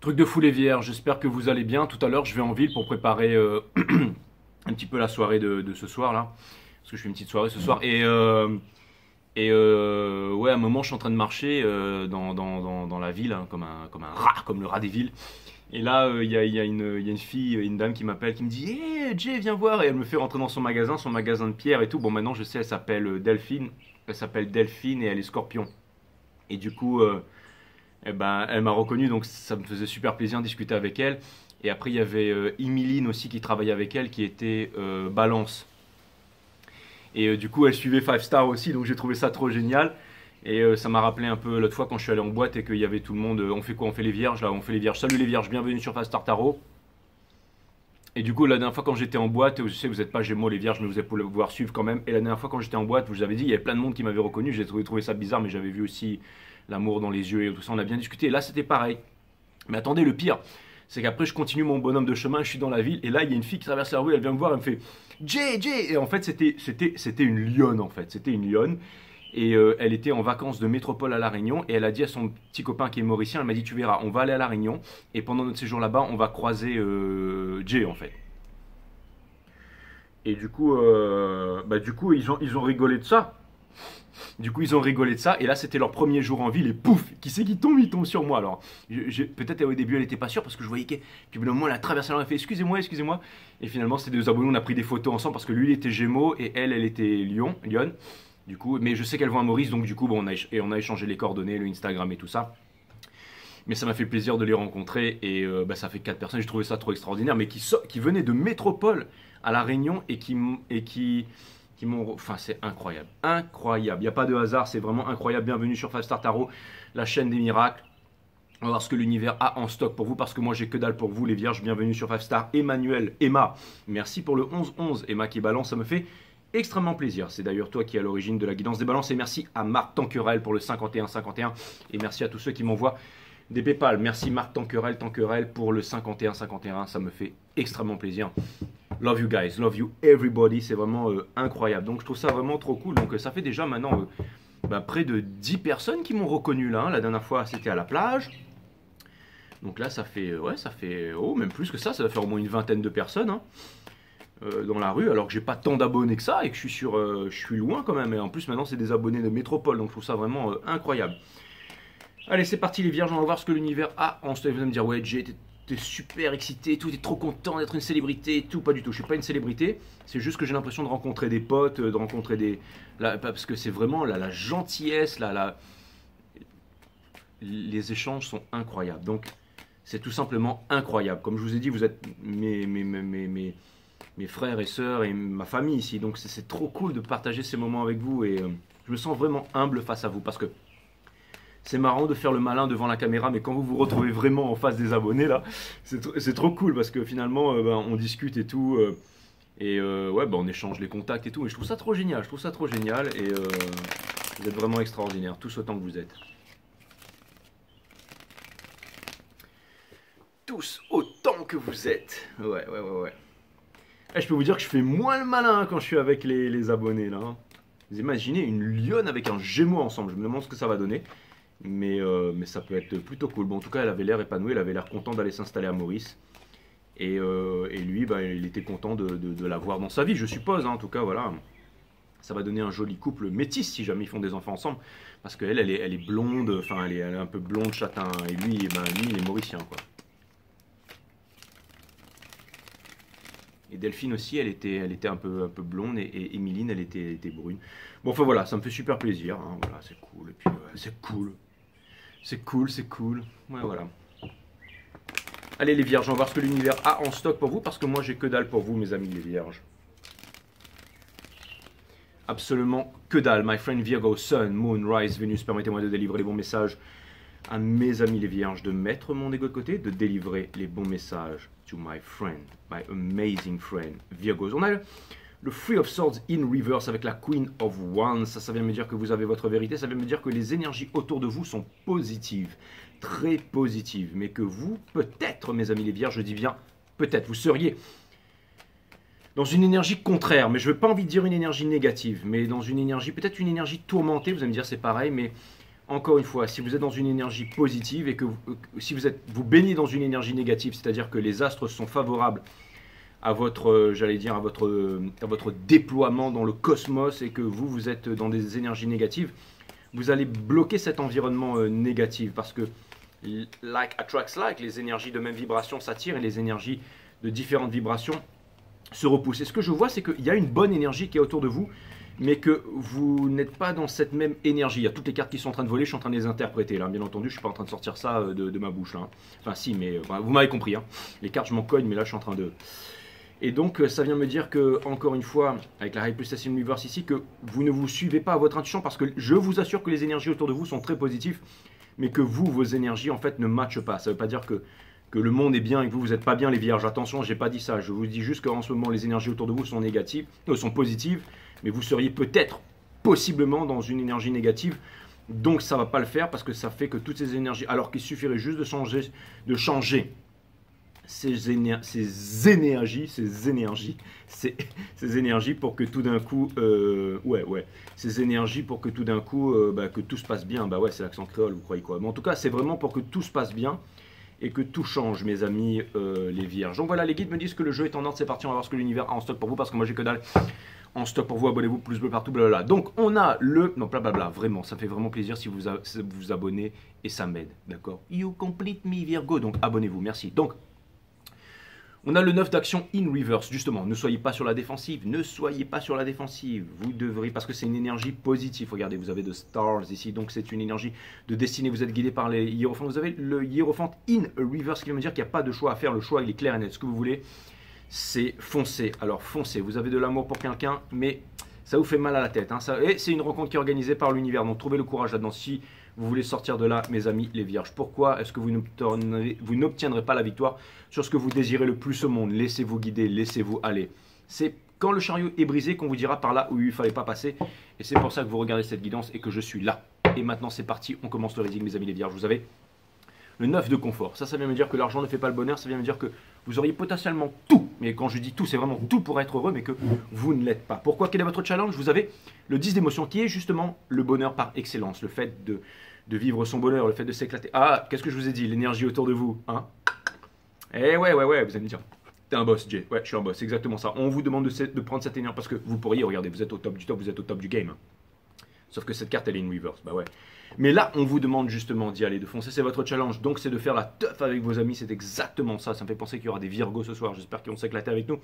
Truc de fou les vierges, j'espère que vous allez bien. Tout à l'heure, je vais en ville pour préparer un petit peu la soirée de ce soir là. Parce que je fais une petite soirée ce soir. Ouais, à un moment, je suis en train de marcher dans la ville, hein, comme un rat, comme le rat des villes. Et là, il y a une fille, une dame qui m'appelle, qui me dit Hé Jay, viens voir. Et elle me fait rentrer dans son magasin de pierre et tout. Bon, maintenant, je sais, elle s'appelle Delphine. Elle s'appelle Delphine et elle est scorpion. Et du coup, eh ben, elle m'a reconnu, donc ça me faisait super plaisir de discuter avec elle. Et après, il y avait Emiline aussi qui travaillait avec elle, qui était Balance. Et du coup, elle suivait Five Star aussi, donc j'ai trouvé ça trop génial. Et ça m'a rappelé un peu l'autre fois quand je suis allé en boîte et qu'il y avait tout le monde. On fait quoi? On fait les vierges là, on fait les vierges. Salut les vierges, bienvenue sur Five Star Tarot. Et du coup, la dernière fois quand j'étais en boîte, je sais, vous n'êtes pas Gémeaux les vierges, mais vous allez pouvoir suivre quand même. Et la dernière fois quand j'étais en boîte, je vous avais dit, il y avait plein de monde qui m'avait reconnu. J'ai trouvé ça bizarre, mais j'avais vu aussi l'amour dans les yeux et tout ça. On a bien discuté. Et là, c'était pareil. Mais attendez, le pire, c'est qu'après, je continue mon bonhomme de chemin, je suis dans la ville. Et là, il y a une fille qui traverse la rue, elle vient me voir, elle me fait Jay, Jay. Et en fait, c'était une lionne, en fait. C'était une lionne. Et elle était en vacances de métropole à La Réunion. Et elle a dit à son petit copain qui est mauricien, elle m'a dit, tu verras, on va aller à La Réunion. Et pendant notre séjour là-bas, on va croiser Jay, en fait. Et du coup ils ont rigolé de ça. Du coup, ils ont rigolé de ça. Et là, c'était leur premier jour en ville. Et pouf, qui c'est qui tombe? Il tombe sur moi. Alors, peut-être au début, elle n'était pas sûre parce que je voyais qu'elle. Puis au bout d'un moment, elle a traversé la rue, elle a fait excusez-moi, excusez-moi. Et finalement, c'était deux abonnés. On a pris des photos ensemble parce que lui, il était Gémeaux et elle était Lyon. Du coup, mais je sais qu'elle voit à Maurice. Donc, du coup, bon, on a échangé les coordonnées, le Instagram et tout ça. Mais ça m'a fait plaisir de les rencontrer. Et ça fait 4 personnes. J'ai trouvé ça trop extraordinaire. Mais qui venaient de métropole à La Réunion qui m'ont. Enfin, c'est incroyable. Incroyable. Il n'y a pas de hasard, c'est vraiment incroyable. Bienvenue sur Five Star Tarot, la chaîne des miracles. On va voir ce que l'univers a en stock pour vous, parce que moi, j'ai que dalle pour vous, les vierges. Bienvenue sur Five Star. Emma, merci pour le 11-11. Emma qui balance, ça me fait extrêmement plaisir. C'est d'ailleurs toi qui es à l'origine de la guidance des balances. Et merci à Marc Tanquerel pour le 51-51. Et merci à tous ceux qui m'envoient des PayPal. Merci Marc Tanquerel pour le 51-51. Ça me fait extrêmement plaisir. Love you guys, love you everybody, c'est vraiment incroyable. Donc je trouve ça vraiment trop cool. Donc ça fait déjà maintenant près de 10 personnes qui m'ont reconnu là. La dernière fois c'était à la plage. Donc là ça fait, même plus que ça doit faire au moins une vingtaine de personnes hein, dans la rue. Alors que j'ai pas tant d'abonnés que ça et que je suis loin quand même. Et en plus maintenant c'est des abonnés de métropole. Donc je trouve ça vraiment incroyable. Allez c'est parti les vierges, on va voir ce que l'univers a en stock. Vous allez me dire ouais Jay, t'es super excité, tout, t'es trop content d'être une célébrité et tout. Pas du tout, je suis pas une célébrité. C'est juste que j'ai l'impression de rencontrer des potes, de rencontrer des. Parce que c'est vraiment la gentillesse, les échanges sont incroyables. Donc c'est tout simplement incroyable. Comme je vous ai dit, vous êtes mes frères et sœurs et ma famille ici. Donc c'est trop cool de partager ces moments avec vous. Et je me sens vraiment humble face à vous parce que. C'est marrant de faire le malin devant la caméra, mais quand vous vous retrouvez vraiment en face des abonnés, là, c'est trop cool parce que finalement, on discute et tout, on échange les contacts et tout. Et je trouve ça trop génial, et vous êtes vraiment extraordinaires, tous autant que vous êtes. Tous autant que vous êtes. Ouais. Et je peux vous dire que je fais moins le malin quand je suis avec les abonnés, là. Hein. Vous imaginez une lionne avec un gémeau ensemble, je me demande ce que ça va donner. Mais ça peut être plutôt cool. Bon, en tout cas, elle avait l'air épanouie, elle avait l'air content d'aller s'installer à Maurice. Et lui, il était content de la voir dans sa vie, je suppose. Hein. En tout cas, voilà. Ça va donner un joli couple métis si jamais ils font des enfants ensemble. Parce qu'elle, elle est blonde, enfin, elle est un peu blonde, châtain. Et lui, il est mauricien, quoi. Et Delphine aussi, elle était un peu blonde. Et Émiline, elle était brune. Bon, enfin voilà, ça me fait super plaisir. Hein. Voilà, c'est cool. Et puis, c'est cool. C'est cool. Ouais, voilà. Allez les vierges, on va voir ce que l'univers a en stock pour vous, parce que moi j'ai que dalle pour vous, mes amis les vierges. Absolument que dalle. My friend Virgo, Sun, Moon, Rise, Vénus, permettez-moi de délivrer les bons messages à mes amis les vierges, de mettre mon ego de côté, de délivrer les bons messages to my friend, my amazing friend Virgos. On a le Three of Swords in reverse avec la Queen of Wands. Ça vient me dire que vous avez votre vérité. Ça vient me dire que les énergies autour de vous sont positives, très positives. Mais que vous, peut-être, mes amis les vierges, je dis bien peut-être, vous seriez dans une énergie contraire. Mais je n'ai pas envie de dire une énergie négative, mais dans une énergie, peut-être une énergie tourmentée. Vous allez me dire c'est pareil, mais encore une fois, si vous êtes dans une énergie positive et que si vous baignez dans une énergie négative, c'est-à-dire que les astres sont favorables à votre, j'allais dire, à votre déploiement dans le cosmos et que vous êtes dans des énergies négatives, vous allez bloquer cet environnement négatif parce que like attracts like, les énergies de même vibration s'attirent et les énergies de différentes vibrations se repoussent. Et ce que je vois, c'est qu'il y a une bonne énergie qui est autour de vous, mais que vous n'êtes pas dans cette même énergie. Il y a toutes les cartes qui sont en train de voler, je suis en train de les interpréter. Là, bien entendu, je ne suis pas en train de sortir ça de ma bouche. Là, hein. Enfin, si, mais vous m'avez compris. Hein. Les cartes, je m'en cogne, mais là, je suis en train de... Et donc, ça vient me dire que, encore une fois, avec la Hypostation Universe ici, que vous ne vous suivez pas à votre intuition, parce que je vous assure que les énergies autour de vous sont très positives, mais que vous, vos énergies, en fait, ne matchent pas. Ça ne veut pas dire que le monde est bien et que vous n'êtes pas bien, les vierges. Attention, je n'ai pas dit ça. Je vous dis juste qu'en ce moment, les énergies autour de vous sont négatives, sont positives, mais vous seriez peut-être, possiblement, dans une énergie négative. Donc, ça ne va pas le faire, parce que ça fait que toutes ces énergies, alors qu'il suffirait juste de changer ces énergies pour que tout d'un coup, ces énergies pour que tout d'un coup, que tout se passe bien. Bah ouais, c'est l'accent créole, vous croyez quoi? Mais en tout cas, c'est vraiment pour que tout se passe bien et que tout change, mes amis, les vierges. Donc voilà, les guides me disent que le jeu est en ordre, c'est parti, on va voir ce que l'univers a en stock pour vous, parce que moi j'ai que dalle en stock pour vous, abonnez-vous, plus bleu partout, blablabla. Donc on a non, blablabla, vraiment, ça fait vraiment plaisir si vous vous abonnez et ça m'aide, d'accord? You complete me, Virgo, donc abonnez-vous, merci. Donc, on a le 9 d'action in reverse, justement, ne soyez pas sur la défensive, ne soyez pas sur la défensive, vous devrez, parce que c'est une énergie positive, regardez, vous avez de stars ici, donc c'est une énergie de destinée, vous êtes guidé par les hiérophants, vous avez le hiérophant in reverse qui veut me dire qu'il n'y a pas de choix à faire, le choix il est clair et net, ce que vous voulez, c'est foncer, alors foncez, vous avez de l'amour pour quelqu'un, mais ça vous fait mal à la tête, hein, et c'est une rencontre qui est organisée par l'univers, donc trouvez le courage là-dedans, si vous voulez sortir de là, mes amis les vierges. Pourquoi est-ce que vous n'obtiendrez pas la victoire sur ce que vous désirez le plus au monde? Laissez-vous guider, laissez-vous aller. C'est quand le chariot est brisé qu'on vous dira par là où il ne fallait pas passer. Et c'est pour ça que vous regardez cette guidance et que je suis là. Et maintenant c'est parti, on commence le reading, mes amis les vierges. Vous avez le 9 de confort. Ça vient me dire que l'argent ne fait pas le bonheur. Ça vient me dire que vous auriez potentiellement tout. Mais quand je dis tout, c'est vraiment tout pour être heureux, mais que vous ne l'êtes pas. Pourquoi? Quel est votre challenge? Vous avez le 10 d'émotion qui est justement le bonheur par excellence. Le fait de vivre son bonheur, le fait de s'éclater. Ah, qu'est-ce que je vous ai dit? L'énergie autour de vous, hein? Eh ouais, vous allez me dire, t'es un boss, Jay. Ouais, je suis un boss, c'est exactement ça. On vous demande de prendre cette énergie, parce que vous pourriez, regardez, vous êtes au top du top, vous êtes au top du game. Sauf que cette carte, elle est in reverse, bah ouais. Mais là, on vous demande justement d'y aller, de foncer, c'est votre challenge. Donc c'est de faire la teuf avec vos amis, c'est exactement ça. Ça me fait penser qu'il y aura des Virgos ce soir, j'espère qu'ils vont s'éclater avec nous.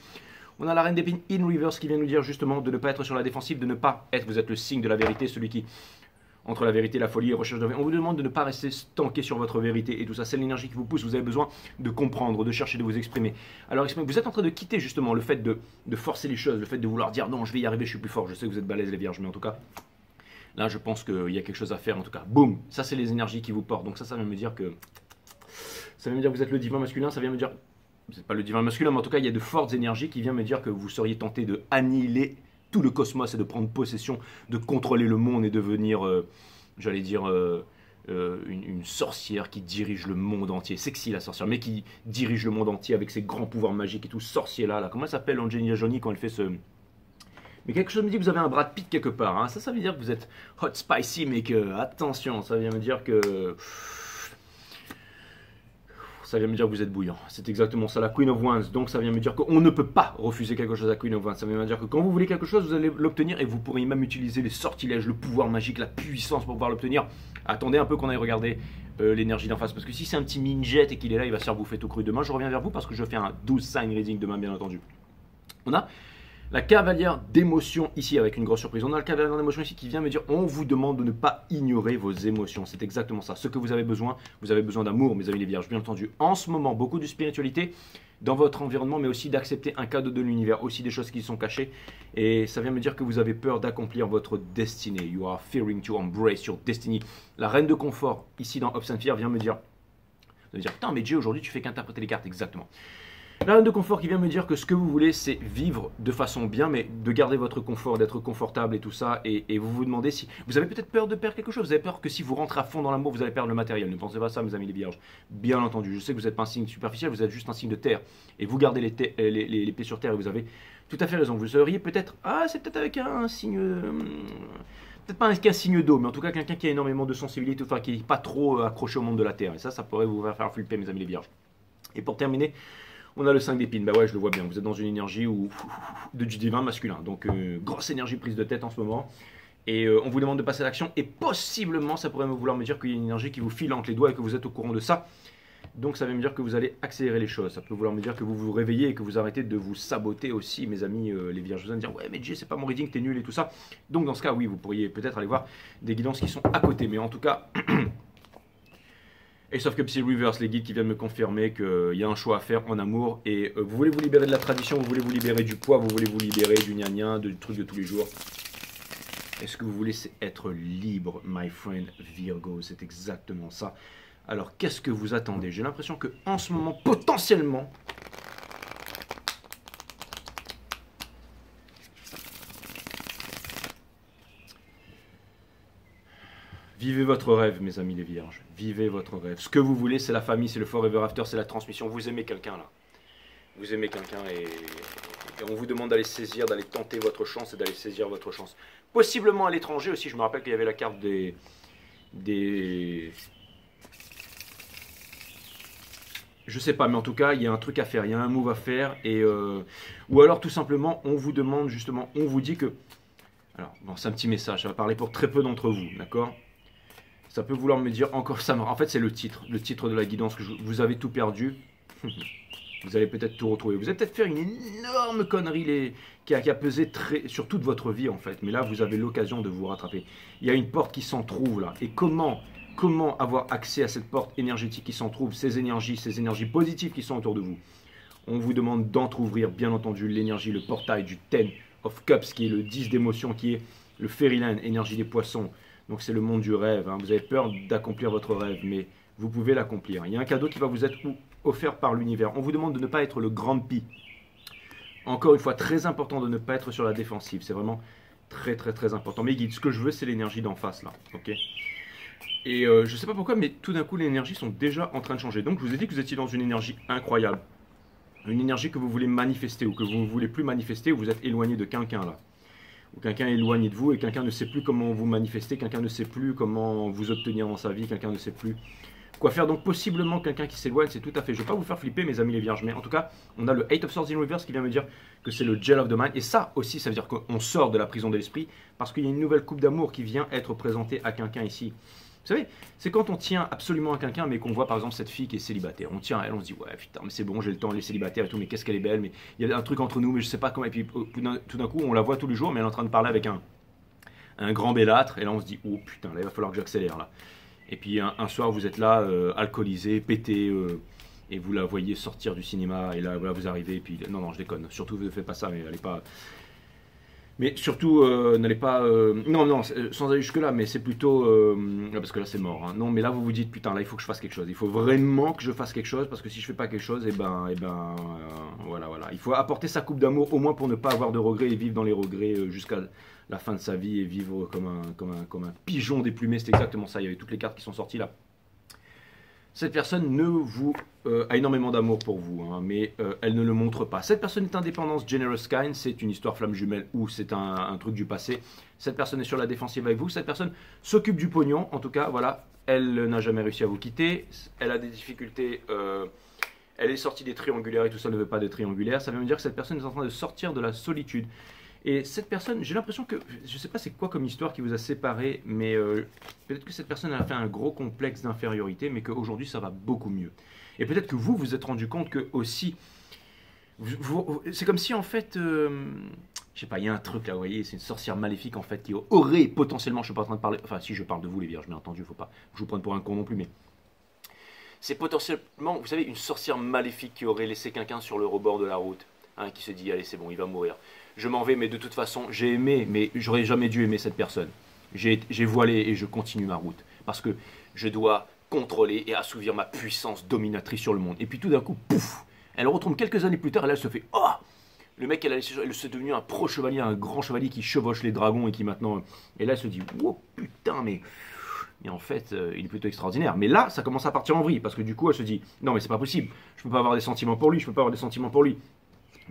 On a la reine d'épines in reverse qui vient nous dire justement de ne pas être sur la défensive, de ne pas être, vous êtes le signe de la vérité, celui qui... Entre la vérité, la folie et la recherche de vérité. On vous demande de ne pas rester stanké sur votre vérité et tout ça. C'est l'énergie qui vous pousse. Vous avez besoin de comprendre, de chercher, de vous exprimer. Alors, vous êtes en train de quitter justement le fait de forcer les choses, le fait de vouloir dire non, je vais y arriver, je suis plus fort. Je sais que vous êtes balèzes les vierges, mais en tout cas, là, je pense qu'il y a quelque chose à faire. En tout cas, boum, ça, c'est les énergies qui vous portent. Donc, ça vient me dire que. Ça vient me dire que vous êtes le divin masculin. Ça vient me dire. Vous n'êtes pas le divin masculin, mais en tout cas, il y a de fortes énergies qui viennent me dire que vous seriez tenté de annihiler tout le cosmos et de prendre possession, de contrôler le monde et devenir, j'allais dire, une sorcière qui dirige le monde entier. Sexy la sorcière, mais qui dirige le monde entier avec ses grands pouvoirs magiques et tout. Sorcier là. Comment elle s'appelle Angelina Jolie quand elle fait ce... Mais quelque chose me dit que vous avez un Brad Pitt quelque part. Hein. Ça veut dire que vous êtes hot spicy, mais que, attention, ça vient me dire que... Ça vient me dire que vous êtes bouillant. C'est exactement ça, la Queen of Wands. Donc ça vient me dire qu'on ne peut pas refuser quelque chose à Queen of Wands. Ça vient me dire que quand vous voulez quelque chose, vous allez l'obtenir et vous pourriez même utiliser les sortilèges, le pouvoir magique, la puissance pour pouvoir l'obtenir. Attendez un peu qu'on aille regarder l'énergie d'en face. Parce que si c'est un petit minjet et qu'il est là, il va se faire bouffer tout cru. Demain, je reviens vers vous parce que je fais un 12 sign reading demain, bien entendu. On a la cavalière d'émotion ici, avec une grosse surprise. On a la cavalière d'émotion ici qui vient me dire, on vous demande de ne pas ignorer vos émotions. C'est exactement ça. Ce que vous avez besoin d'amour, mes amis les vierges, bien entendu. En ce moment, beaucoup de spiritualité dans votre environnement, mais aussi d'accepter un cadeau de l'univers, aussi des choses qui sont cachées. Et ça vient me dire que vous avez peur d'accomplir votre destinée. You are fearing to embrace your destiny. La reine de confort, ici dans Hope and Fear, vient me dire, putain, mais Jay, aujourd'hui, tu fais qu'interpréter les cartes, exactement. La reine de confort qui vient me dire que ce que vous voulez, c'est vivre de façon bien, mais de garder votre confort, d'être confortable et tout ça. Et vous vous demandez si... Vous avez peut-être peur de perdre quelque chose. Vous avez peur que si vous rentrez à fond dans l'amour, vous allez perdre le matériel. Ne pensez pas à ça, mes amis les vierges. Bien entendu, je sais que vous n'êtes pas un signe superficiel, vous êtes juste un signe de terre. Et vous gardez les pieds sur terre et vous avez tout à fait raison. Vous seriez peut-être... Ah, c'est peut-être avec un signe... peut-être pas un signe d'eau, mais en tout cas quelqu'un qui a énormément de sensibilité, enfin qui n'est pas trop accroché au monde de la Terre. Et ça pourrait vous faire flipper, mes amis les vierges. Et pour terminer, on a le 5 d'épines. Bah ouais, je le vois bien. Vous êtes dans une énergie du divin masculin. Donc, grosse énergie prise de tête en ce moment. Et on vous demande de passer à l'action. Et possiblement, ça pourrait vouloir me dire qu'il y a une énergie qui vous file entre les doigts et que vous êtes au courant de ça. Donc, ça veut me dire que vous allez accélérer les choses. Ça peut vouloir me dire que vous vous réveillez et que vous arrêtez de vous saboter aussi, mes amis les vierges. Vous allez me dire, ouais, mais Jay, c'est pas mon reading, t'es nul et tout ça. Donc, dans ce cas, oui, vous pourriez peut-être aller voir des guidances qui sont à côté. Mais en tout cas. Et sauf que Psy Reverse, les guides qui viennent me confirmer qu'il y a un choix à faire en amour. Et vous voulez vous libérer de la tradition, vous voulez vous libérer du poids, vous voulez vous libérer du gna-gna, du truc de tous les jours. Et ce que vous voulez, c'est être libre, my friend Virgo. C'est exactement ça. Alors, qu'est-ce que vous attendez? J'ai l'impression que en ce moment, potentiellement, vivez votre rêve, mes amis les vierges. Vivez votre rêve. Ce que vous voulez, c'est la famille, c'est le forever after, c'est la transmission. Vous aimez quelqu'un, là. Vous aimez quelqu'un et on vous demande d'aller saisir, d'aller tenter votre chance et d'aller saisir votre chance. Possiblement à l'étranger aussi. Je me rappelle qu'il y avait la carte des... Je sais pas, mais en tout cas, il y a un truc à faire, il y a un move à faire. Ou alors, tout simplement, on vous demande justement, on vous dit que... Alors, bon, c'est un petit message, ça va parler pour très peu d'entre vous, d'accord? Ça peut vouloir me dire encore ça. En fait, c'est le titre de la guidance. Vous avez tout perdu. Vous allez peut-être tout retrouver. Vous allez peut-être faire une énorme connerie qui a pesé sur toute votre vie, en fait. Mais là, vous avez l'occasion de vous rattraper. Il y a une porte qui s'en trouve, là. Et comment avoir accès à cette porte énergétique qui s'en trouve, ces énergies positives qui sont autour de vous? On vous demande d'entrouvrir, bien entendu, l'énergie, le portail du Ten of Cups, qui est le 10 d'émotion, qui est le Fairyland, énergie des poissons. Donc c'est le monde du rêve. Hein. Vous avez peur d'accomplir votre rêve, mais vous pouvez l'accomplir. Il y a un cadeau qui va vous être offert par l'univers. On vous demande de ne pas être le grand pi. Encore une fois, très important de ne pas être sur la défensive. C'est vraiment très très très important. Mais guide, ce que je veux, c'est l'énergie d'en face là. Ok. Et je ne sais pas pourquoi, mais tout d'un coup, les énergies sont déjà en train de changer. Donc je vous ai dit que vous étiez dans une énergie incroyable. Une énergie que vous voulez manifester ou que vous ne voulez plus manifester, ou vous êtes éloigné de quelqu'un là. Ou quelqu'un est éloigné de vous et quelqu'un ne sait plus comment vous manifester, quelqu'un ne sait plus comment vous obtenir dans sa vie, quelqu'un ne sait plus quoi faire. Donc possiblement quelqu'un qui s'éloigne, c'est tout à fait. Je ne vais pas vous faire flipper mes amis les vierges, mais en tout cas, on a le 8 of Swords in Reverse qui vient me dire que c'est le Gel of the Mind. Et ça aussi, ça veut dire qu'on sort de la prison de l'esprit parce qu'il y a une nouvelle coupe d'amour qui vient être présentée à quelqu'un ici. Vous savez, c'est quand on tient absolument à quelqu'un, mais qu'on voit par exemple cette fille qui est célibataire. On tient à elle, on se dit, ouais, putain, mais c'est bon, j'ai le temps, elle est célibataire et tout, mais qu'est-ce qu'elle est belle, mais il y a un truc entre nous, mais je sais pas comment. Et puis tout d'un coup, on la voit tous les jours, mais elle est en train de parler avec un grand bellâtre, et là on se dit, oh putain, là il va falloir que j'accélère là. Et puis un soir, vous êtes là, alcoolisé, pété, et vous la voyez sortir du cinéma, et là voilà, vous arrivez, et puis non, non, je déconne, surtout ne faites pas ça, mais allez pas. Mais surtout, n'allez pas... non, sans aller jusque-là, mais c'est plutôt... parce que là, c'est mort. Hein. Non, mais là, vous vous dites, putain, là, il faut que je fasse quelque chose. Il faut vraiment que je fasse quelque chose, parce que si je fais pas quelque chose, voilà. Il faut apporter sa coupe d'amour, au moins pour ne pas avoir de regrets et vivre dans les regrets jusqu'à la fin de sa vie et vivre comme un pigeon déplumé. C'est exactement ça. Il y avait toutes les cartes qui sont sorties là. Cette personne a énormément d'amour pour vous, hein, mais elle ne le montre pas. Cette personne est indépendante, generous kind, c'est une histoire flamme jumelle ou c'est un truc du passé. Cette personne est sur la défensive avec vous. Cette personne s'occupe du pognon, en tout cas, voilà. Elle n'a jamais réussi à vous quitter. Elle a des difficultés. Elle est sortie des triangulaires et tout ça ne veut pas de triangulaires. Ça veut me dire que cette personne est en train de sortir de la solitude. Et cette personne, j'ai l'impression que, je ne sais pas c'est quoi comme histoire qui vous a séparé, mais peut-être que cette personne a fait un gros complexe d'infériorité, mais qu'aujourd'hui ça va beaucoup mieux. Et peut-être que vous vous êtes rendu compte que aussi, c'est comme si en fait, je sais pas, il y a un truc là, vous voyez, c'est une sorcière maléfique en fait qui aurait potentiellement, je suis pas en train de parler, enfin si je parle de vous les vierges, bien entendu, il faut pas que je vous prenne pour un con non plus, mais c'est potentiellement, vous savez, une sorcière maléfique qui aurait laissé quelqu'un sur le rebord de la route, hein, qui se dit, allez c'est bon, il va mourir. Je m'en vais, mais de toute façon, j'ai aimé, mais j'aurais jamais dû aimer cette personne. J'ai voilé et je continue ma route. Parce que je dois contrôler et assouvir ma puissance dominatrice sur le monde. Et puis tout d'un coup, pouf, elle retombe quelques années plus tard et là elle se fait, oh, le mec, elle s'est devenu un pro-chevalier, un grand chevalier qui chevauche les dragons et qui maintenant... Et là elle se dit, oh putain, mais en fait, il est plutôt extraordinaire. Mais là, ça commence à partir en vrille, parce que du coup, elle se dit, non mais c'est pas possible, je peux pas avoir des sentiments pour lui, je peux pas avoir des sentiments pour lui.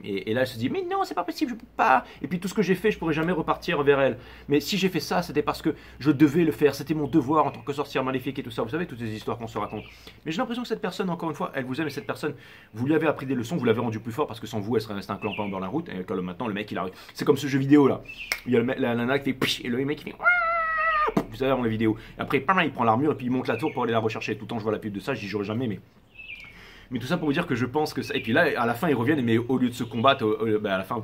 Et là, elle se dit, mais non, c'est pas possible, je peux pas. Et puis tout ce que j'ai fait, je pourrais jamais repartir vers elle. Mais si j'ai fait ça, c'était parce que je devais le faire. C'était mon devoir en tant que sorcière maléfique et tout ça. Vous savez, toutes ces histoires qu'on se raconte. Mais j'ai l'impression que cette personne, encore une fois, elle vous aime et cette personne, vous lui avez appris des leçons, vous l'avez rendu plus fort parce que sans vous, elle serait restée un clampin dans la route. Et que maintenant, le mec, il arrive. C'est comme ce jeu vidéo là. Il y a la nana qui fait pich, et le mec qui fait. Vous savez, dans la vidéo. Et après, il prend l'armure et puis il monte la tour pour aller la rechercher. Tout le temps, je vois la pub de ça, j'y jouerai jamais, mais tout ça pour vous dire que je pense que ça. Et puis là, à la fin, ils reviennent, mais au lieu de se combattre, à la fin.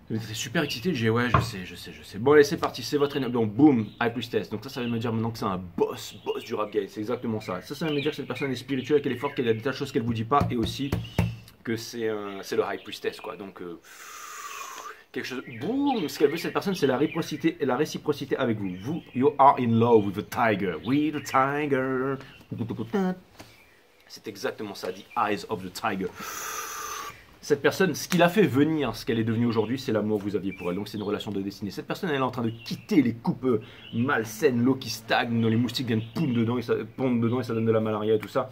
C'est super excité, j'ai ouais, je sais. Bon, allez, c'est parti, c'est votre énergie. Donc, boum, High Priestess. Donc, ça veut me dire maintenant que c'est un boss du rap game. C'est exactement ça. Ça veut me dire que cette personne est spirituelle, qu'elle est forte, qu'elle a des tas de choses qu'elle vous dit pas, et aussi que c'est le High Priestess, quoi. Donc, quelque chose. Boum, ce qu'elle veut, cette personne, c'est la réciprocité avec vous. Vous, you are in love with the tiger. We, the tiger. C'est exactement ça, the eyes of the tiger. Cette personne, ce qui l'a fait venir, ce qu'elle est devenue aujourd'hui, c'est l'amour que vous aviez pour elle. Donc c'est une relation de destinée. Cette personne, elle est en train de quitter les coupes malsaines, l'eau qui stagne, les moustiques viennent pondre dedans et ça donne de la malaria et tout ça.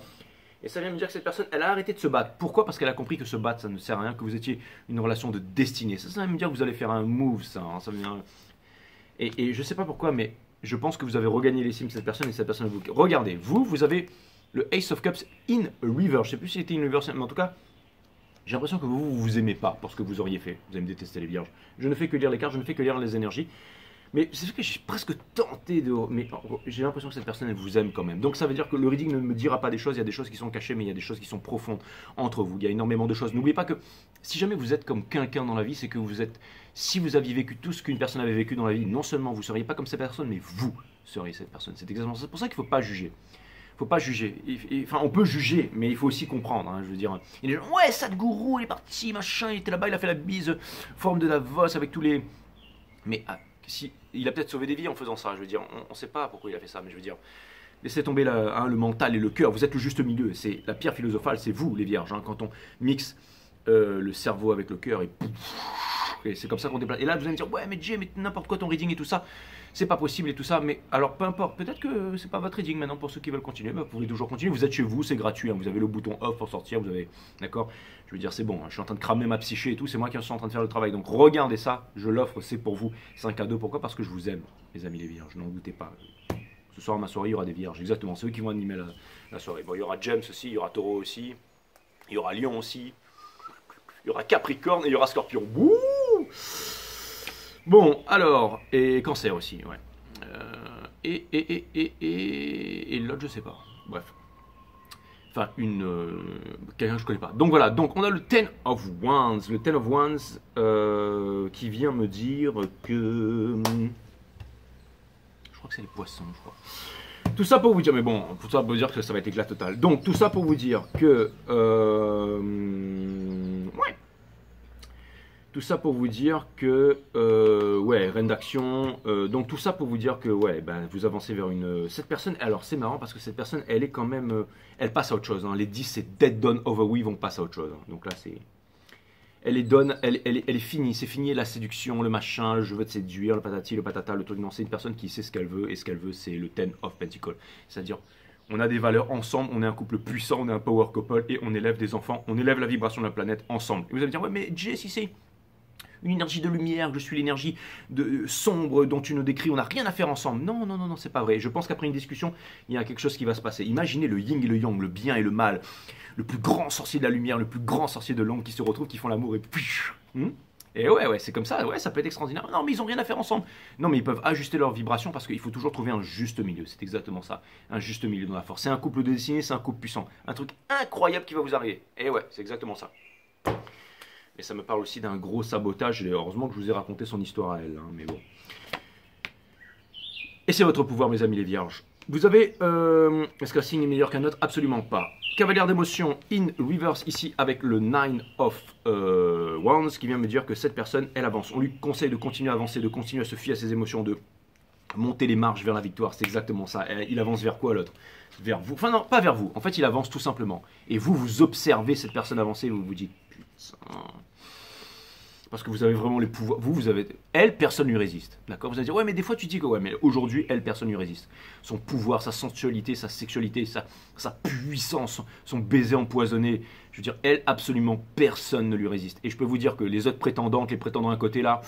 Et ça vient me dire que cette personne, elle a arrêté de se battre. Pourquoi? Parce qu'elle a compris que se battre, ça ne sert à rien, que vous étiez une relation de destinée. Ça vient me dire que vous allez faire un move, ça. Hein, ça vient... Et je ne sais pas pourquoi, mais je pense que vous avez regagné l'estime de cette personne et cette personne vous... Regardez, vous avez le Ace of Cups in reverse. Je ne sais plus si c'était in reverse, mais en tout cas, j'ai l'impression que vous aimez pas pour ce que vous auriez fait. Vous allez me détester les vierges. Je ne fais que lire les cartes, je ne fais que lire les énergies. Mais c'est ce que j'ai presque tenté de... Mais j'ai l'impression que cette personne, elle vous aime quand même. Donc ça veut dire que le reading ne me dira pas des choses. Il y a des choses qui sont cachées, mais il y a des choses qui sont profondes entre vous. Il y a énormément de choses. N'oubliez pas que si jamais vous êtes comme quelqu'un dans la vie, c'est que vous êtes... Si vous aviez vécu tout ce qu'une personne avait vécu dans la vie, non seulement vous ne seriez pas comme cette personne, mais vous seriez cette personne. C'est exactement ça. C'est pour ça qu'il ne faut pas juger. Faut pas juger. Enfin, on peut juger, mais il faut aussi comprendre. Hein, je veux dire, il y a des gens, ouais, Sadhguru, il est parti, machin, il était là-bas, il a fait la bise, forme de Davos avec tous les. Mais si, il a peut-être sauvé des vies en faisant ça. Je veux dire, on ne sait pas pourquoi il a fait ça, mais je veux dire, laissez tomber le mental et le cœur. Vous êtes le juste milieu. C'est la pierre philosophale, c'est vous, les vierges. Hein, quand on mixe le cerveau avec le cœur et c'est comme ça qu'on déplace. Et là, vous allez me dire, ouais, mais Jay, mais n'importe quoi ton reading et tout ça. C'est pas possible et tout ça, mais alors peu importe, peut-être que c'est pas votre reading maintenant pour ceux qui veulent continuer, bah, vous pouvez toujours continuer, vous êtes chez vous, c'est gratuit, hein, vous avez le bouton off pour sortir, vous avez, d'accord, je veux dire c'est bon, hein, je suis en train de cramer ma psyché et tout, c'est moi qui suis en train de faire le travail, donc regardez ça, je l'offre, c'est pour vous, c'est un cadeau, pourquoi? Parce que je vous aime, mes amis les vierges, n'en doutez pas, ce soir à ma soirée il y aura des vierges, exactement, c'est eux qui vont animer la soirée, bon il y aura James aussi, il y aura Taureau aussi, il y aura Lion aussi, il y aura Capricorne et il y aura Scorpion, Wouh. Bon, alors, et Cancer aussi, ouais. Et l'autre, je sais pas. Bref. Enfin, quelqu'un que je connais pas. Donc voilà, donc on a le Ten of Wands. Le Ten of Wands qui vient me dire que... Je crois que c'est les poissons, je crois. Tout ça pour vous dire, mais bon, tout ça pour vous dire que ça va être éclat total. Donc tout ça pour vous dire que... ouais. Tout ça pour vous dire que, ouais, reine d'action, donc tout ça pour vous dire que, ouais, ben, vous avancez vers cette personne, alors c'est marrant parce que cette personne, elle est quand même, elle passe à autre chose, hein. Les 10, c'est dead, done, over with, on passe à autre chose, hein. Donc là, c'est, elle est done, elle est finie, c'est fini la séduction, le machin, je veux te séduire, le patati, le patata, le truc, non, c'est une personne qui sait ce qu'elle veut, et ce qu'elle veut, c'est le Ten of Pentacles, c'est-à-dire, on a des valeurs ensemble, on est un couple puissant, on est un power couple, et on élève des enfants, on élève la vibration de la planète ensemble. Et vous allez me dire, ouais, mais Jay, si c'est une énergie de lumière, je suis l'énergie sombre dont tu nous décris, on n'a rien à faire ensemble. Non, non, non, non, c'est pas vrai. Je pense qu'après une discussion, il y a quelque chose qui va se passer. Imaginez le yin et le yang, le bien et le mal, le plus grand sorcier de la lumière, le plus grand sorcier de l'ombre qui se retrouvent, qui font l'amour et ouais, c'est comme ça, ouais, ça peut être extraordinaire. Non, mais ils ont rien à faire ensemble. Non, mais ils peuvent ajuster leur vibration parce qu'il faut toujours trouver un juste milieu. C'est exactement ça, un juste milieu dans la force. C'est un couple de destinée, c'est un couple puissant. Un truc incroyable qui va vous arriver. Et ouais, c'est exactement ça. Et ça me parle aussi d'un gros sabotage, et heureusement que je vous ai raconté son histoire à elle, hein, mais bon. Et c'est votre pouvoir, mes amis les vierges. Vous avez, est-ce qu'un signe est meilleur qu'un autre? Absolument pas. Cavalière d'émotion in reverse ici avec le Nine of Wands qui vient me dire que cette personne, elle avance. On lui conseille de continuer à avancer, de continuer à se fier à ses émotions, de monter les marches vers la victoire. C'est exactement ça. Il avance vers quoi l'autre? Vers vous. Enfin non, pas vers vous. En fait, il avance tout simplement. Et vous, vous observez cette personne avancer et vous vous dites... Parce que vous avez vraiment les pouvoirs. Vous avez. Elle, personne ne lui résiste. D'accord? Vous allez dire, ouais, mais des fois tu dis que, ouais, mais aujourd'hui, elle, personne ne lui résiste. Son pouvoir, sa sensualité, sa sexualité, sa puissance, son baiser empoisonné. Je veux dire, elle, absolument personne ne lui résiste. Et je peux vous dire que les autres prétendantes, les prétendants à côté là.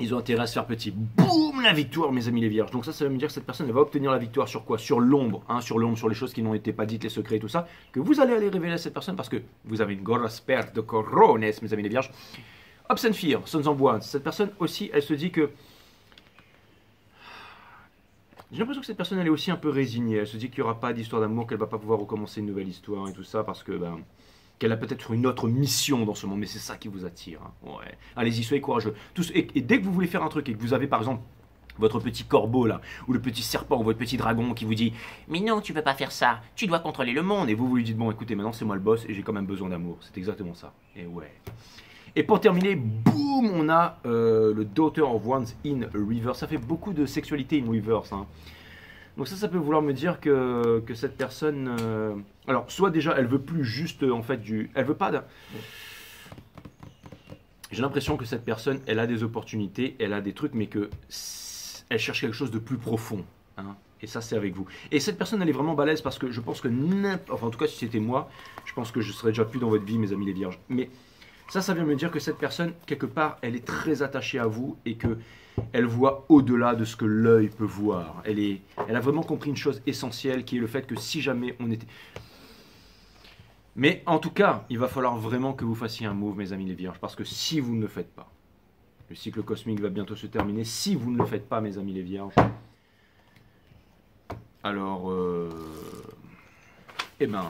Ils ont intérêt à se faire petit. Boum, la victoire, mes amis les vierges. Donc ça veut me dire que cette personne, elle va obtenir la victoire sur quoi? Sur l'ombre, hein, sur l'ombre, sur les choses qui n'ont été pas dites, les secrets et tout ça, que vous allez aller révéler à cette personne parce que vous avez une grosse perte de corones, mes amis les vierges. Hopes and Fear, Sons of Wands. Cette personne aussi, elle se dit que... J'ai l'impression que cette personne, elle est aussi un peu résignée. Elle se dit qu'il n'y aura pas d'histoire d'amour, qu'elle ne va pas pouvoir recommencer une nouvelle histoire et tout ça parce que... qu'elle a peut-être une autre mission dans ce monde, mais c'est ça qui vous attire. Hein. Ouais. Allez-y, soyez courageux. Et dès que vous voulez faire un truc et que vous avez par exemple votre petit corbeau là, ou le petit serpent, ou votre petit dragon qui vous dit « Mais non, tu peux pas faire ça, tu dois contrôler le monde », et vous lui dites « Bon, écoutez, maintenant c'est moi le boss et j'ai quand même besoin d'amour ». C'est exactement ça. Et ouais. Et pour terminer, boum, on a le Daughter of Wands in Reverse. Ça fait beaucoup de sexualité in reverse. Hein. Donc ça peut vouloir me dire que cette personne... alors, soit déjà, elle veut plus juste, en fait, elle veut pas... J'ai l'impression que cette personne, elle a des opportunités, elle a des trucs, mais que elle cherche quelque chose de plus profond. Hein. Et ça, c'est avec vous. Et cette personne, elle est vraiment balèze parce que je pense que... Enfin, en tout cas, si c'était moi, je pense que je serais déjà plus dans votre vie, mes amis les vierges. Mais ça vient me dire que cette personne, quelque part, elle est très attachée à vous et que... elle voit au-delà de ce que l'œil peut voir. Elle a vraiment compris une chose essentielle qui est le fait que si jamais on était... Mais en tout cas, il va falloir vraiment que vous fassiez un move, mes amis les vierges, parce que si vous ne le faites pas, le cycle cosmique va bientôt se terminer, si vous ne le faites pas, mes amis les vierges, alors... eh ben...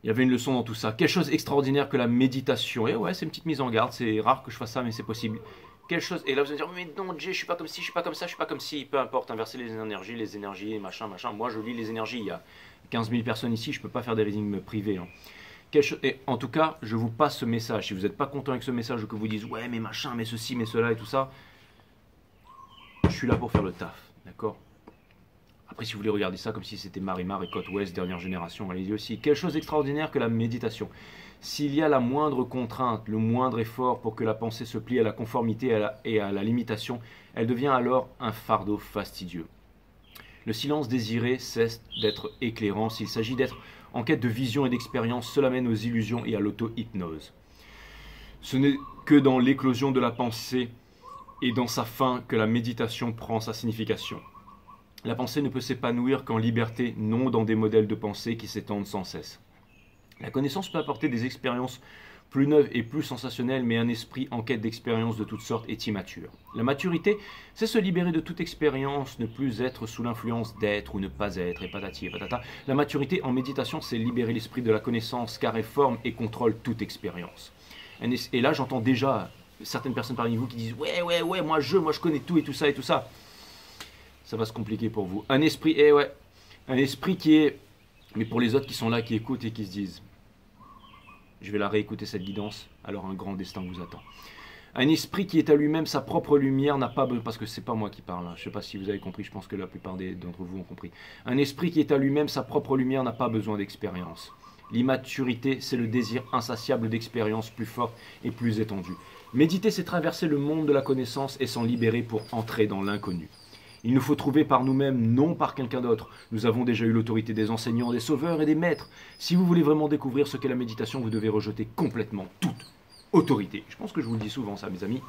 il y avait une leçon dans tout ça. Quelque chose d'extraordinaire que la méditation. Et ouais, c'est une petite mise en garde. C'est rare que je fasse ça, mais c'est possible. Quelque chose. Et là, vous allez dire, mais non, Jay, je suis pas comme ci, je suis pas comme ça, je suis pas comme ci. Peu importe, inverser les énergies, machin. Moi, je lis les énergies. Il y a 15 000 personnes ici, je peux pas faire des readings privés. Hein. Et en tout cas, je vous passe ce message. Si vous n'êtes pas content avec ce message, ou que vous dites, ouais, mais machin, mais ceci, mais cela et tout ça, je suis là pour faire le taf. D'accord? Après, si vous voulez regarder ça comme si c'était Marimar et Côte Ouest, dernière génération, allez-y aussi. Quelque chose d'extraordinaire que la méditation. S'il y a la moindre contrainte, le moindre effort pour que la pensée se plie à la conformité et à la limitation, elle devient alors un fardeau fastidieux. Le silence désiré cesse d'être éclairant. S'il s'agit d'être en quête de vision et d'expérience, cela mène aux illusions et à l'auto-hypnose. Ce n'est que dans l'éclosion de la pensée et dans sa fin que la méditation prend sa signification. La pensée ne peut s'épanouir qu'en liberté, non dans des modèles de pensée qui s'étendent sans cesse. La connaissance peut apporter des expériences plus neuves et plus sensationnelles, mais un esprit en quête d'expériences de toutes sortes est immature. La maturité, c'est se libérer de toute expérience, ne plus être sous l'influence d'être ou ne pas être, et patati et patata. La maturité en méditation, c'est libérer l'esprit de la connaissance, car elle forme et contrôle toute expérience. Et là, j'entends déjà certaines personnes parmi vous qui disent « Ouais, moi je connais tout et tout ça et tout ça ». Ça va se compliquer pour vous. Un esprit, un esprit qui est... Mais pour les autres qui sont là, qui écoutent et qui se disent « Je vais la réécouter cette guidance, alors un grand destin vous attend. » Un esprit qui est à lui-même sa propre lumière n'a pas besoin... Parce que c'est pas moi qui parle, hein. Je ne sais pas si vous avez compris, je pense que la plupart d'entre vous ont compris. Un esprit qui est à lui-même sa propre lumière n'a pas besoin d'expérience. L'immaturité, c'est le désir insatiable d'expérience plus forte et plus étendue. Méditer, c'est traverser le monde de la connaissance et s'en libérer pour entrer dans l'inconnu. Il nous faut trouver par nous-mêmes, non par quelqu'un d'autre. Nous avons déjà eu l'autorité des enseignants, des sauveurs et des maîtres. Si vous voulez vraiment découvrir ce qu'est la méditation, vous devez rejeter complètement toute autorité. Je pense que je vous le dis souvent ça, mes amis.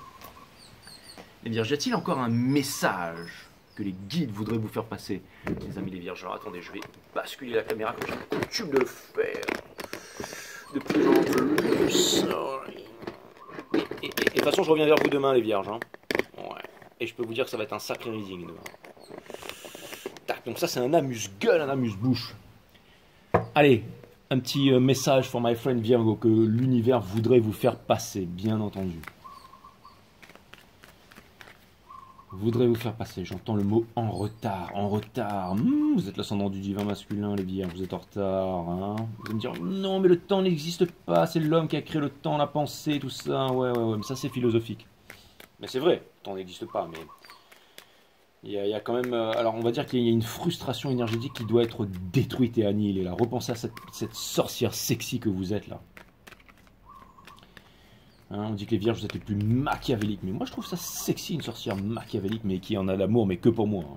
Les vierges, y a-t-il encore un message que les guides voudraient vous faire passer? Les amis les vierges, alors attendez, je vais basculer la caméra comme j'ai coutume de le faire. De plus en plus. Et de toute façon, je reviens vers vous demain, les vierges. Hein. Ouais. Et je peux vous dire que ça va être un sacré reading demain. Tac, donc ça c'est un amuse-gueule, un amuse-bouche. Allez, un petit message for my friend Virgo que l'univers voudrait vous faire passer, bien entendu. Voudrait vous faire passer, j'entends le mot en retard, en retard. Vous êtes l'ascendant du divin masculin, les vierges, vous êtes en retard. Hein, vous allez me dire, non mais le temps n'existe pas, c'est l'homme qui a créé le temps, la pensée, tout ça. Ouais, mais ça c'est philosophique. Mais c'est vrai, le temps n'existe pas, mais Il y a quand même, alors on va dire qu'il y a une frustration énergétique qui doit être détruite et annihilée là. Repensez à cette sorcière sexy que vous êtes là. Hein, on dit que les vierges vous êtes les plus machiavéliques, mais moi je trouve ça sexy une sorcière machiavélique, mais qui en a l'amour, mais que pour moi. Hein.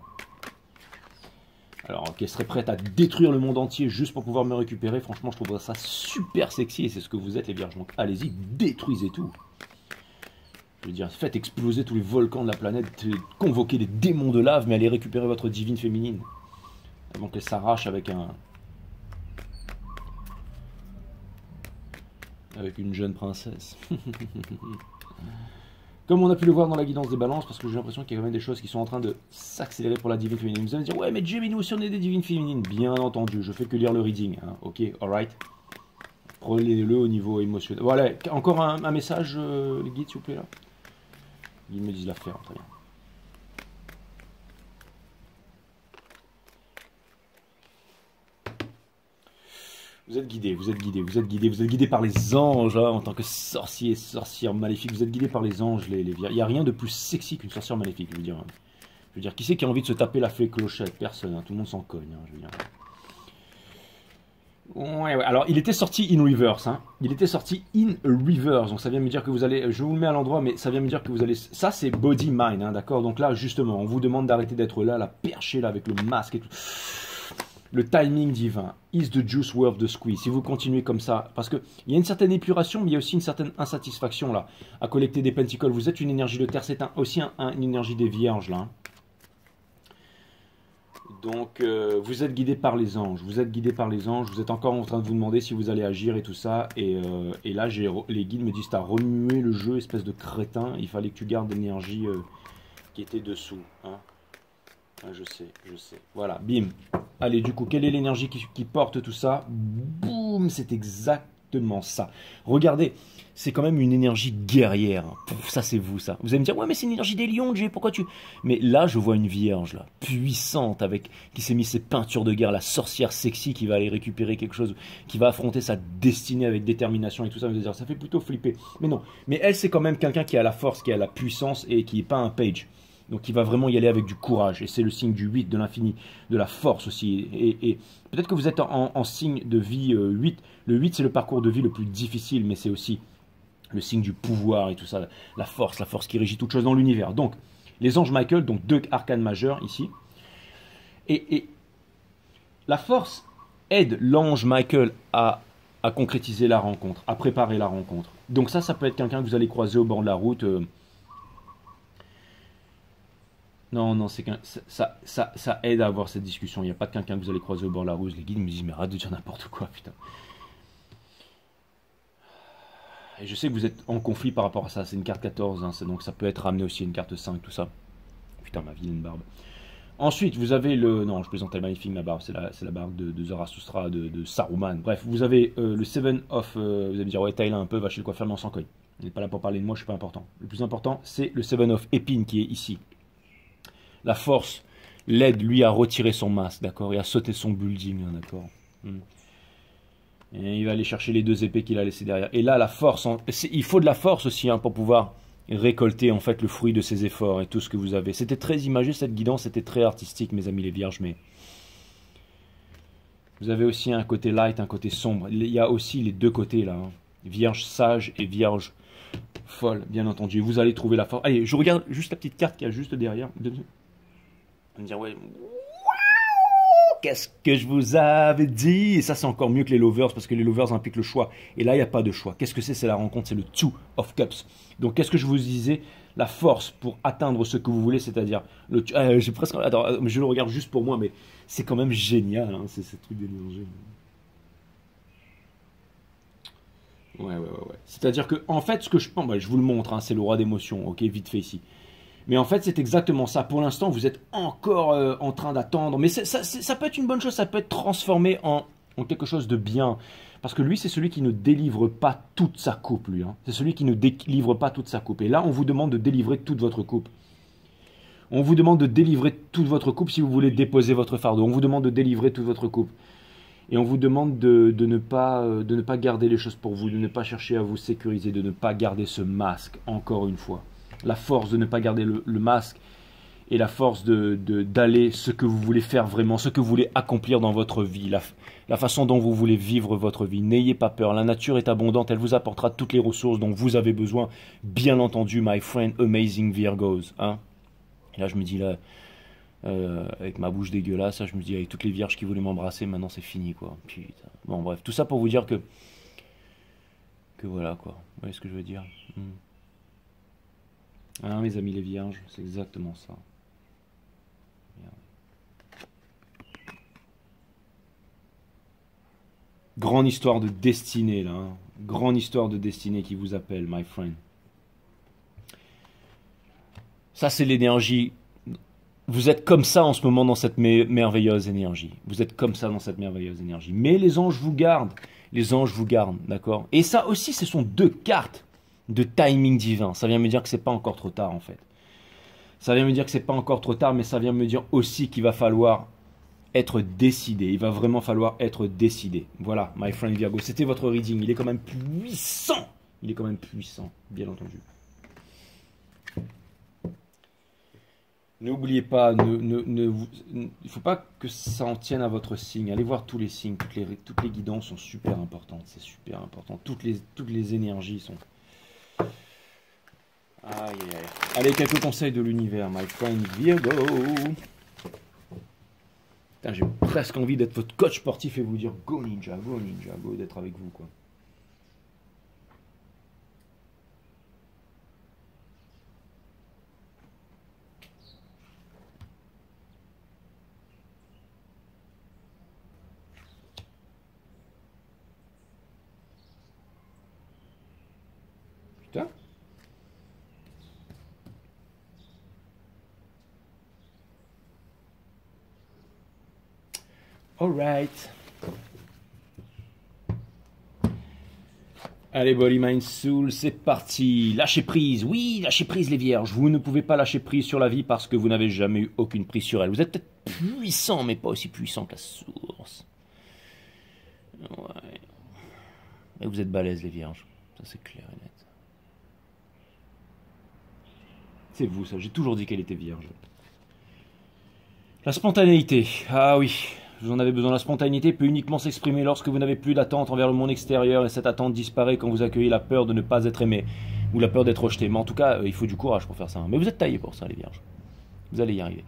Alors qu'elle serait prête à détruire le monde entier juste pour pouvoir me récupérer, franchement je trouve ça super sexy et c'est ce que vous êtes les vierges. Donc allez-y, détruisez tout. Je veux dire, faites exploser tous les volcans de la planète, convoquez des démons de lave, mais allez récupérer votre divine féminine. Avant qu'elle s'arrache avec une jeune princesse. Comme on a pu le voir dans la guidance des balances, parce que j'ai l'impression qu'il y a quand même des choses qui sont en train de s'accélérer pour la divine féminine. Vous allez me dire, ouais mais Jimmy, nous aussi on est des divines féminines. Bien entendu, je fais que lire le reading. Hein. Ok, alright. Prenez-le au niveau émotionnel. Voilà, encore un message, les guides s'il vous plaît là. Ils me disent l'affaire, très bien. Vous êtes guidé, vous êtes guidé, vous êtes guidé, vous êtes guidé par les anges, hein, en tant que sorcier, sorcière maléfique, vous êtes guidé par les anges, les vierges. Il n'y a rien de plus sexy qu'une sorcière maléfique, je veux dire. Je veux dire, qui c'est qui a envie de se taper la fée clochette? Personne, hein, tout le monde s'en cogne, hein, je veux dire. Ouais, ouais, alors il était sorti in reverse, hein. Il était sorti in reverse, donc ça vient me dire que vous allez, je vous le mets à l'endroit, mais ça vient me dire que vous allez, ça c'est body mind, hein, d'accord, donc là justement, on vous demande d'arrêter d'être là, la perchée là avec le masque et tout, le timing divin, is the juice worth the squeeze, si vous continuez comme ça, parce que il y a une certaine épuration, mais il y a aussi une certaine insatisfaction là, à collecter des penticles, vous êtes une énergie de terre, c'est aussi une énergie des vierges là, hein. Donc, vous êtes guidé par les anges, vous êtes guidé par les anges, vous êtes encore en train de vous demander si vous allez agir et tout ça, et là, les guides me disent, t'as remué le jeu, espèce de crétin, il fallait que tu gardes l'énergie qui était dessous, hein. Ah, je sais, voilà, bim. Allez, du coup, quelle est l'énergie qui porte tout ça? Boum, c'est exactement ça. Regardez, c'est quand même une énergie guerrière. Pouf, ça, c'est vous, ça. Vous allez me dire, ouais, mais c'est une énergie des lions, Jay, pourquoi tu... Mais là, je vois une vierge, là, puissante, qui s'est mis ses peintures de guerre, la sorcière sexy qui va aller récupérer quelque chose, qui va affronter sa destinée avec détermination et tout ça. Vous allez dire, ça fait plutôt flipper. Mais non, mais elle, c'est quand même quelqu'un qui a la force, qui a la puissance et qui n'est pas un page. Donc il va vraiment y aller avec du courage. Et c'est le signe du 8, de l'infini, de la force aussi. Et peut-être que vous êtes en signe de vie 8. Le 8, c'est le parcours de vie le plus difficile, mais c'est aussi le signe du pouvoir et tout ça. La force qui régit toute chose dans l'univers. Donc, les anges Michael, donc 2 arcanes majeurs ici. Et la force aide l'ange Michael à concrétiser la rencontre, à préparer la rencontre. Donc ça peut être quelqu'un que vous allez croiser au bord de la route... Non, c'est qu'un ça aide à avoir cette discussion. Il n'y a pas de quelqu'un que vous allez croiser au bord de la route. Les guides me disent, mais arrête de dire n'importe quoi, putain. Et je sais que vous êtes en conflit par rapport à ça. C'est une carte 14, hein, donc ça peut être ramené aussi à une carte 5, tout ça. Putain, ma vilaine barbe. Ensuite, vous avez le... Non, je plaisante, elle est magnifique, ma barbe. C'est la barbe de Zarathustra, de Saruman. Bref, vous avez le 7 of... vous allez me dire, ouais, Taïla un peu, va chez le coiffeur, mais on s'en cogne. Vous n'êtes pas là pour parler de moi, je suis pas important. Le plus important, c'est le 7 of Épine qui est ici. La force l'aide, lui, à retirer son masque, d'accord, et à sauter son building, hein, d'accord. Et il va aller chercher les 2 épées qu'il a laissées derrière. Et là, la force, il faut de la force aussi, hein, pour pouvoir récolter, en fait, le fruit de ses efforts et tout ce que vous avez. C'était très imagé, cette guidance, c'était très artistique, mes amis les vierges, mais... Vous avez aussi un côté light, un côté sombre. Il y a aussi les 2 côtés, là, hein. Vierge sage et vierge folle, bien entendu. Vous allez trouver la force. Allez, je regarde juste la petite carte qu'il y a juste derrière. Me dire, ouais, qu'est-ce que je vous avais dit? Et ça, c'est encore mieux que les lovers, parce que les lovers impliquent le choix. Et là, il n'y a pas de choix. Qu'est-ce que c'est? C'est la rencontre, c'est le 2 of Cups. Donc, qu'est-ce que je vous disais? La force pour atteindre ce que vous voulez, c'est-à-dire... j'ai presque... Attends, je le regarde juste pour moi, mais c'est quand même génial, hein, c'est ce truc d'énergie. Ouais. C'est-à-dire que, en fait, ce que je pense... Bah, je vous le montre, hein, c'est le roi d'émotion, ok, vite fait ici. Mais en fait, c'est exactement ça. Pour l'instant, vous êtes encore en train d'attendre. Mais ça peut être une bonne chose, ça peut être transformé en quelque chose de bien. Parce que lui, c'est celui qui ne délivre pas toute sa coupe, lui. Hein. C'est celui qui ne délivre pas toute sa coupe. Et là, on vous demande de délivrer toute votre coupe. On vous demande de délivrer toute votre coupe si vous voulez déposer votre fardeau. On vous demande de délivrer toute votre coupe. Et on vous demande de ne pas garder les choses pour vous, de ne pas chercher à vous sécuriser, de ne pas garder ce masque, encore une fois. La force de ne pas garder le masque et la force d'aller ce que vous voulez faire vraiment, ce que vous voulez accomplir dans votre vie, la façon dont vous voulez vivre votre vie. N'ayez pas peur, la nature est abondante, elle vous apportera toutes les ressources dont vous avez besoin, bien entendu, my friend amazing Virgos. Hein. Et là, je me dis, là, avec ma bouche dégueulasse, je me dis, avec toutes les vierges qui voulaient m'embrasser, maintenant c'est fini, quoi. Putain. Bon, bref, tout ça pour vous dire que voilà, quoi. Vous voyez ce que je veux dire? Ah, mes amis les vierges, c'est exactement ça. Grande histoire de destinée, là. Hein. Grande histoire de destinée qui vous appelle, my friend. Ça, c'est l'énergie. Vous êtes comme ça en ce moment dans cette merveilleuse énergie. Vous êtes comme ça dans cette merveilleuse énergie. Mais les anges vous gardent. Les anges vous gardent, d'accord? Et ça aussi, ce sont deux cartes de timing divin. Ça vient me dire que c'est pas encore trop tard, en fait. Ça vient me dire que c'est pas encore trop tard, mais ça vient me dire aussi qu'il va falloir être décidé. Il va vraiment falloir être décidé. Voilà, my friend Virgo. C'était votre reading. Il est quand même puissant. Il est quand même puissant, bien entendu. N'oubliez pas, il ne faut pas que ça en tienne à votre signe. Allez voir tous les signes, toutes les guidances sont super importantes. C'est super important. Toutes les énergies sont... Aïe, aïe, aïe. Allez, quelques conseils de l'univers, my friend Virgo. J'ai presque envie d'être votre coach sportif et vous dire go ninja, go, d'être avec vous, quoi. Putain. Alright. Allez, Body, Mind, Soul, c'est parti. Lâchez prise. Oui, lâchez prise, les vierges. Vous ne pouvez pas lâcher prise sur la vie parce que vous n'avez jamais eu aucune prise sur elle. Vous êtes peut-être puissant, mais pas aussi puissant que la source. Ouais. Mais vous êtes balèzes, les vierges. Ça, c'est clair et net. C'est vous, ça. J'ai toujours dit qu'elle était vierge. La spontanéité. Ah oui. Vous en avez besoin. La spontanéité peut uniquement s'exprimer lorsque vous n'avez plus d'attente envers le monde extérieur et cette attente disparaît quand vous accueillez la peur de ne pas être aimé ou la peur d'être rejeté. Mais en tout cas, il faut du courage pour faire ça. Mais vous êtes taillés pour ça, les vierges. Vous allez y arriver.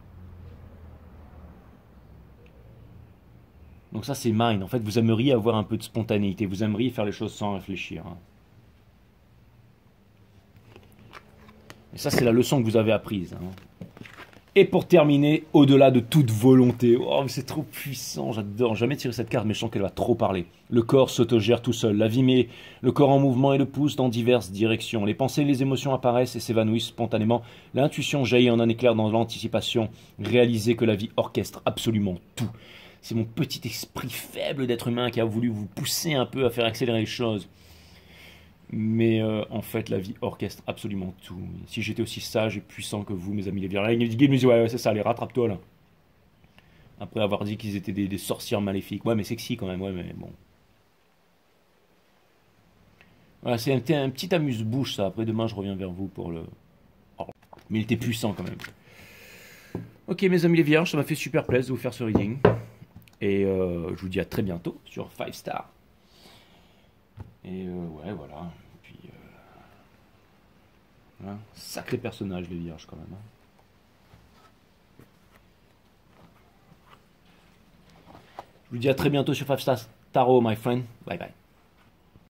Donc ça, c'est mind. En fait, vous aimeriez avoir un peu de spontanéité. Vous aimeriez faire les choses sans réfléchir. Hein. Et ça, c'est la leçon que vous avez apprise. Hein. Et pour terminer, au-delà de toute volonté, oh, c'est trop puissant, j'adore, jamais tirer cette carte, mais je sens qu'elle va trop parler. Le corps s'autogère tout seul, la vie met le corps en mouvement et le pousse dans diverses directions. Les pensées et les émotions apparaissent et s'évanouissent spontanément. L'intuition jaillit en un éclair dans l'anticipation. Réalisez que la vie orchestre absolument tout. C'est mon petit esprit faible d'être humain qui a voulu vous pousser un peu à faire accélérer les choses. Mais en fait, la vie orchestre absolument tout. Si j'étais aussi sage et puissant que vous, mes amis les vierges, il me dit ouais, c'est ça, allez, rattrape-toi là. Après avoir dit qu'ils étaient des sorcières maléfiques. Ouais, mais sexy quand même, ouais, mais bon. Voilà, c'est un petit amuse-bouche ça. Après, demain, je reviens vers vous pour le... Oh. Mais il était puissant quand même. Ok, mes amis les vierges, ça m'a fait super plaisir de vous faire ce reading. Et je vous dis à très bientôt sur 5 Star. Et ouais, voilà. Puis, voilà. Sacré personnage, les vierges, quand même. Hein. Je vous dis à très bientôt sur 5 Star Tarot, my friend. Bye bye.